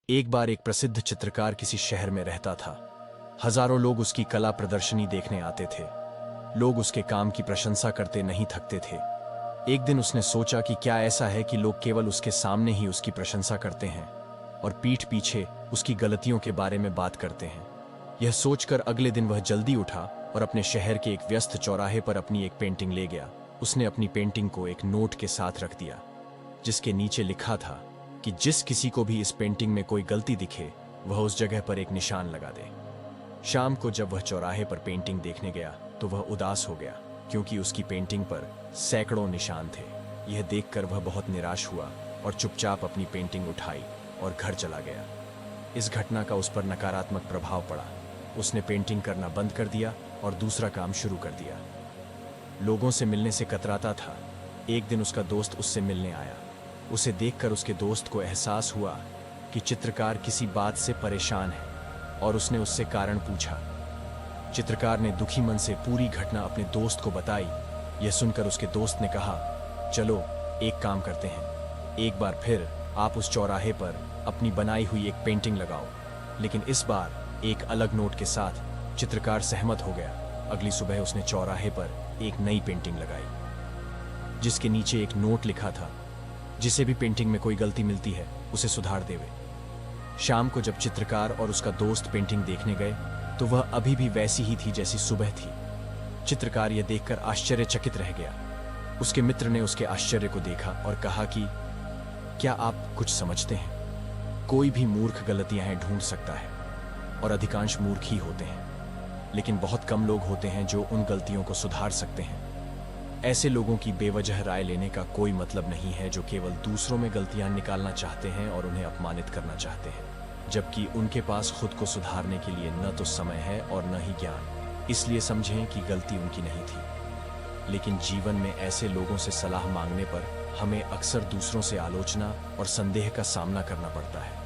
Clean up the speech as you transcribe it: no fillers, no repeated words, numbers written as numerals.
एक बार एक प्रसिद्ध चित्रकार किसी शहर में रहता था। हजारों लोग उसकी कला प्रदर्शनी देखने आते थे। लोग उसके काम की प्रशंसा करते नहीं थकते थे। एक दिन उसने सोचा कि क्या ऐसा है कि लोग केवल उसके सामने ही उसकी प्रशंसा करते हैं और पीठ पीछे उसकी गलतियों के बारे में बात करते हैं। यह सोचकर अगले दिन वह जल्दी उठा और अपने शहर के एक व्यस्त चौराहे पर अपनी एक पेंटिंग ले गया। उसने अपनी पेंटिंग को एक नोट के साथ रख दिया, जिसके नीचे लिखा था कि जिस किसी को भी इस पेंटिंग में कोई गलती दिखे वह उस जगह पर एक निशान लगा दे। शाम को जब वह चौराहे पर पेंटिंग देखने गया तो वह उदास हो गया, क्योंकि उसकी पेंटिंग पर सैकड़ों निशान थे। यह देखकर वह बहुत निराश हुआ और चुपचाप अपनी पेंटिंग उठाई और घर चला गया। इस घटना का उस पर नकारात्मक प्रभाव पड़ा। उसने पेंटिंग करना बंद कर दिया और दूसरा काम शुरू कर दिया। लोगों से मिलने से कतराता था। एक दिन उसका दोस्त उससे मिलने आया। उसे देखकर उसके दोस्त को एहसास हुआ कि चित्रकार किसी बात से परेशान है और उसने उससे कारण पूछा। चित्रकार ने दुखी मन से पूरी घटना अपने दोस्त को बताई। यह सुनकर उसके दोस्त ने कहा, चलो एक काम करते हैं, एक बार फिर आप उस चौराहे पर अपनी बनाई हुई एक पेंटिंग लगाओ, लेकिन इस बार एक अलग नोट के साथ। चित्रकार सहमत हो गया। अगली सुबह उसने चौराहे पर एक नई पेंटिंग लगाई, जिसके नीचे एक नोट लिखा था, जिसे भी पेंटिंग में कोई गलती मिलती है उसे सुधार देवे। शाम को जब चित्रकार और उसका दोस्त पेंटिंग देखने गए तो वह अभी भी वैसी ही थी जैसी सुबह थी। चित्रकार यह देखकर आश्चर्यचकित रह गया। उसके मित्र ने उसके आश्चर्य को देखा और कहा कि क्या आप कुछ समझते हैं? कोई भी मूर्ख गलतियां ढूंढ सकता है और अधिकांश मूर्ख ही होते हैं, लेकिन बहुत कम लोग होते हैं जो उन गलतियों को सुधार सकते हैं। ऐसे लोगों की बेवजह राय लेने का कोई मतलब नहीं है, जो केवल दूसरों में गलतियां निकालना चाहते हैं और उन्हें अपमानित करना चाहते हैं, जबकि उनके पास खुद को सुधारने के लिए न तो समय है और न ही ज्ञान। इसलिए समझें कि गलती उनकी नहीं थी। लेकिन जीवन में ऐसे लोगों से सलाह मांगने पर हमें अक्सर दूसरों से आलोचना और संदेह का सामना करना पड़ता है।